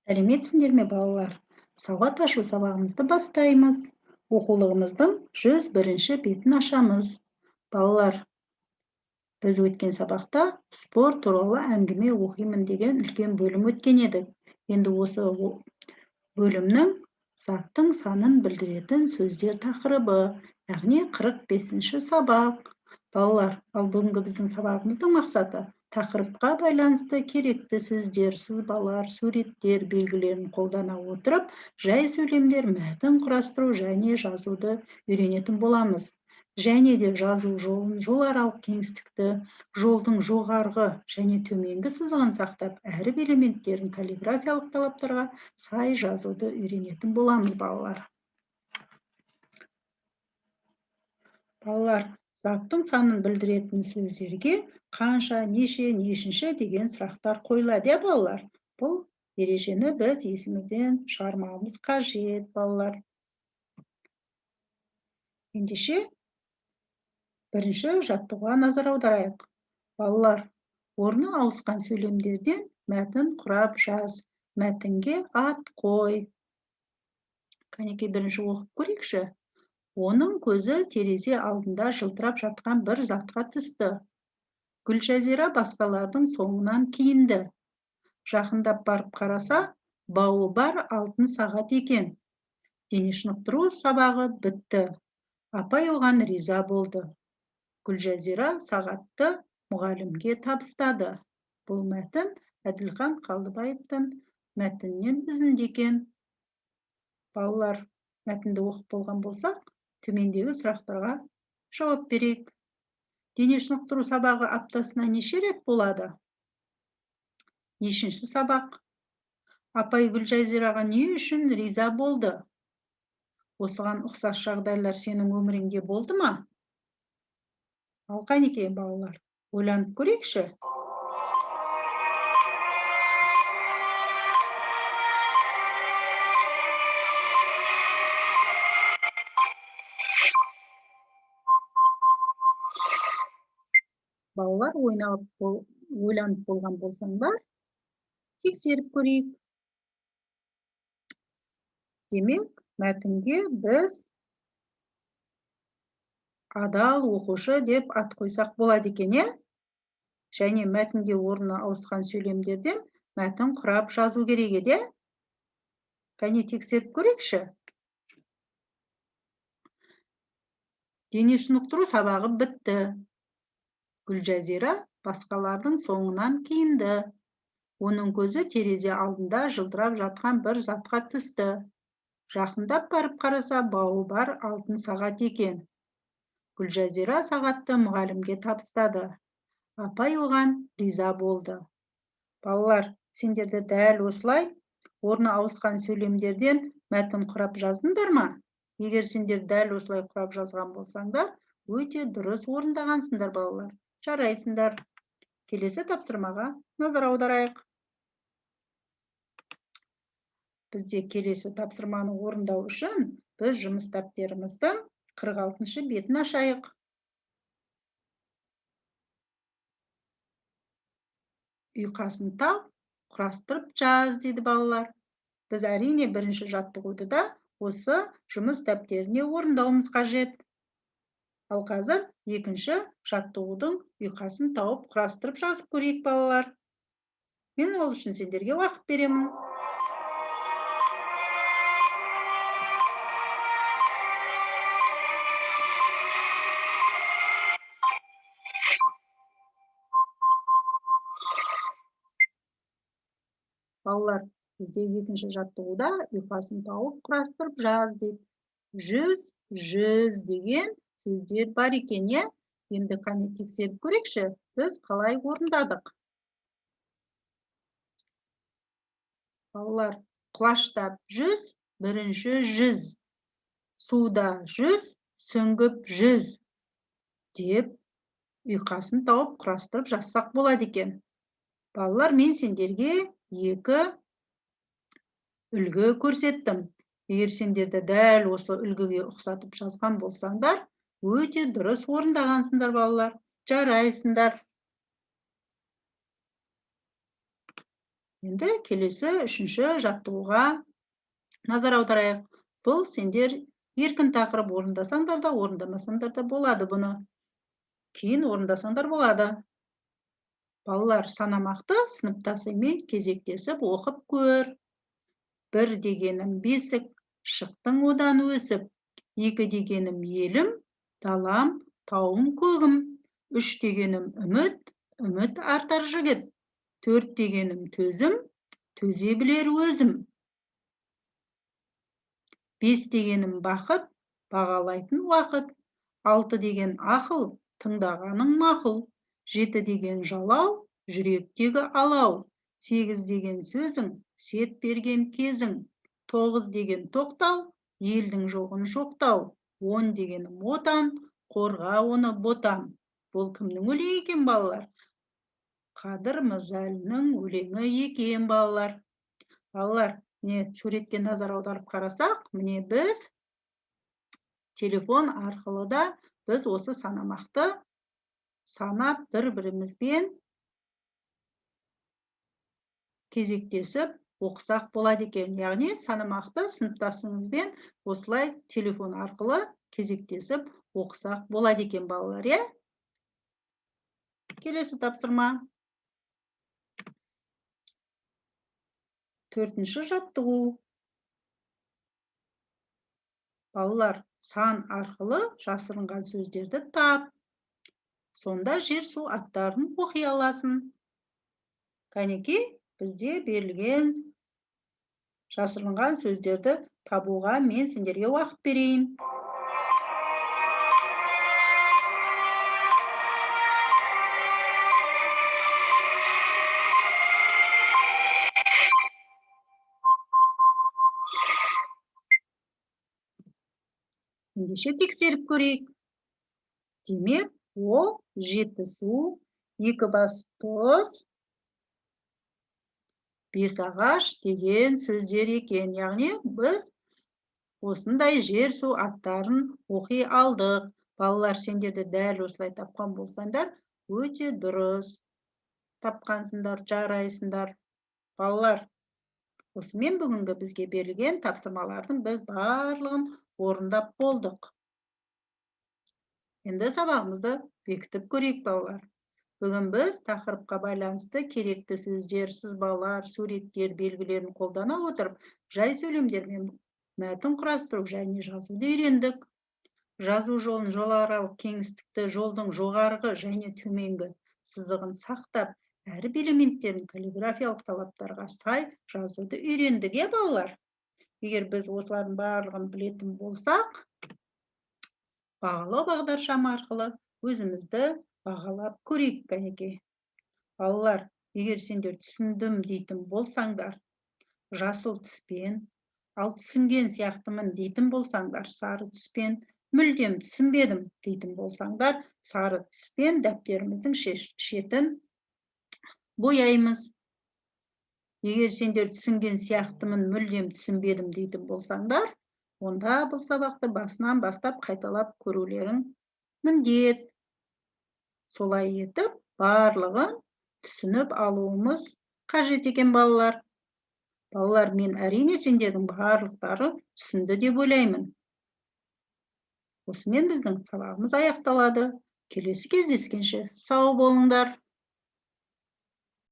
Сәлеметсіңдер ме, балалар? Сауат ашу сабағымызды бастаймыз. Оқулығымыздың 101-ші бетін ашамыз. Балалар, біз өткен сабақта спорт туралы әңгіме оқимын деген үлкен бөлім өткен едік. Енді осы бөлімнің заттың санын білдіретін сөздер тақырыбы, яғни 45-ші сабақ. Балалар, ал бүгінгі біздің сабағымыздың мақсаты тақырыпқа байланысты керекті сөздер, сызбалар, суреттер, белгілерін қолдана отырып, жай сөйлемдер, мәтін құрастыру және жазуды үйренетін боламыз. Және де жазу жолын, жол аралық кеңістікті, жолдың жоғарғы және төменгі сызығын сақтап, әріп элементтерін каллиграфиялық талаптарға сай жазуды үйренетін боламыз, балалар. Балалар, заттың санын білдіретін сөздерге қанша, неше, нешінші деген сұрақтар қойылады, балалар. Бұл ережені біз есімізден шығармауымыз қажет, балалар. Ендеше, бірінші жаттығуға назар аударайық. Балалар, орны ауысқан сөйлемдерден мәтін құрап жаз. Мәтінге ат қой. Кәнекей, бірінші оқып көрейікші. Оның көзі терезе алдында жылтырап жатқан бір затқа түсті. Гүлжазира басқалардың соңынан киінді. Жақындап барып қараса, бауы бар алтын сағат екен. Дене шынықтыру сабағы бітті. Апай оған риза болды. Гүлжазира сағатты мұғалімге табыстады. Бұл мәтін Әділхан Қалдыбаевтың мәтіннен үзінді екен. Балалар, мәтінді оқып болған болсақ, төмендегі сұрақтарға жауап берейік. Дене шынықтыру сабағы аптасына неше рет болады? Нешінші сабақ? Апай Гүлжазираға не үшін риза болды? Осыған ұқсас жағдайлар сенің өміріңде болды ма? Ал қанекей, балалар, ойланып көрейікші. Балалар, ойланып болған болсаңдар, тексеріп көрейік. Демек, мәтінге біз адал оқушы деп ат қойсақ болады екен, және мәтінге орны ауысқан сөйлемдерден мәтін құрап жазу керек еді. Кәне тексеріп көрейікші. Дене шынықтыру сабағы бітті. Гүлжазира басқалардың соңынан киінді. Оның көзі терезе алдында жылтырап жатқан бір затқа түсті. Жақындап барып қараса, бауы бар алтын сағат екен. Гүлжазира сағатты мұғалімге табыстады. Апай оған риза болды. Балалар, сендерді дәл осылай орны ауысқан сөйлемдерден мәтін құрап жаздыңдар ма? Егер сендер дәл осылай құрап жазған болсаңдар, өте дұрыс орындағансыңдар, балалар. Жарайсыңдар. Келесі тапсырмаға назар аударайық. Бізде келесі тапсырманы орындау үшін біз жұмыс дәптеріміздің 46-шы бетін ашайық. Ұйқасын тап, құрастырып жаз, дейді балалар. Біз әрине бірінші жаттығуды да осы жұмыс дәптеріне орындауымыз қажет. Ал қазір екінші жаттығудың ұйқасын тауып құрастырып жазып көрейік, балалар. Мен ол үшін сендерге уақыт беремін. Балалар, бізде екінші жаттығуда ұйқасын тауып құрастырып жаз дейді. 100 деген сөздер бар екен, енді қане тексеріп көрейікші, біз қалай орындадық. Балалар, құлаштап 100, бірінші 100, суда 100, сүңгіп 100 деп ұйқасын тауып құрастырып жазсақ болады екен. Балалар, мен сендерге екі үлгі көрсеттім. Егер сендерді дәл осы үлгіге ұқсатып жазған болсаңдар, өте дұрыс орындағансыңдар, балалар. Жарайсыңдар. Енді келесі үшінші жаттығуға назар аударайық. Бұл сендер еркін тақырып, орындасаңдар да, орындамасаңдар да болады бұны. Кейін орындасаңдар болады. Балалар, санамақты сыныптасыңмен кезектесіп оқып көр. 1 дегенім бесік, шықтың одан өсіп. 2 дегенім елім, далам, тауым, көгім. 3 дегенім үміт, үміт артар жігіт. 4 дегенім төзім, төзе білер өзім. 5 дегенім бақыт, бағалайтын уақыт. 6 деген ақыл, тыңдағаның мақұл. 7 деген жалау, жүректегі алау. 8 деген сөзің, серт берген кезің. 9 деген тоқтау, елдің жоғын жоқтау. 10 дегенім отан, қорға оны ботан. Бұл кімнің өлеңі екен, балалар? Қадыр Мырзалиннің өлеңі екен, балалар. Балалар, суретке назар аударып қарасақ, міне біз телефон арқылы да біз осы санамақты санап бір-бірімізбен кезектесіп оқысақ болады екен. Яғни санамақты сыныптасыңызбен осылай телефон арқылы кезектесіп оқысақ болады екен, балалар. Келесі тапсырма. 4-ші жаттығу. Балалар, сан арқылы жасырынған сөздерді тап. Сонда жер су аттарын оқи аласын. Кәнеки, бізде берілген жасырынған сөздерді табуға мен сендерге уақыт берейін. Ендеше тексеріп көрейік. Демек, ол Жетісу, Екібастұз, Бесағаш деген сөздер екен. Яғни біз осындай жер су аттарын оқи алдық. Балалар, сендерді дәл осылай тапқан болсаңдар, өте дұрыс тапқансыңдар, жарайсыңдар. Балалар, осымен бүгінгі бізге берілген тапсырмалардың біз барлығын орындап болдық. Енді сабағымызды бекітіп көрейік, балалар. Бүгін біз тақырыпқа байланысты керекті сөздер, сызбалар, суреттер, белгілерін қолдана отырып, жай сөйлемдермен мәтін құрастыру және жазуды үйрендік. Жазу жолын, жоларалық кеңістікті, жолдың жоғарғы және төменгі сызығын сақтап, әріп элементтерін каллиграфиялық талаптарға сай жазуды үйрендік, балалар. Егер біз осылардың барлығын білетін болсақ, бағалау бағдаршамы арқылы өзімізді бағалап көрейік, кәнеки. Балалар, егер сендер түсіндім дейтін болсаңдар, жасыл түспен, ал түсінген сияқтымын дейтін болсаңдар, сары түспен, мүлдем түсінбедім дейтін болсаңдар, сары түспен дәптеріміздің шетін бояймыз. Егер сендер түсінген сияқтымын, мүлдем түсінбедім дейтін болсаңдар, онда бұл сабақты басынан бастап қайталап көрулерің міндет. Солай етіп, барлығын түсініп алуымыз қажет екен, балалар. Балалар, мен әрине сендердің барлықтары түсінді деп ойлаймын. Осымен біздің сабағымыз аяқталады. Келесі кездескенше сау болыңдар.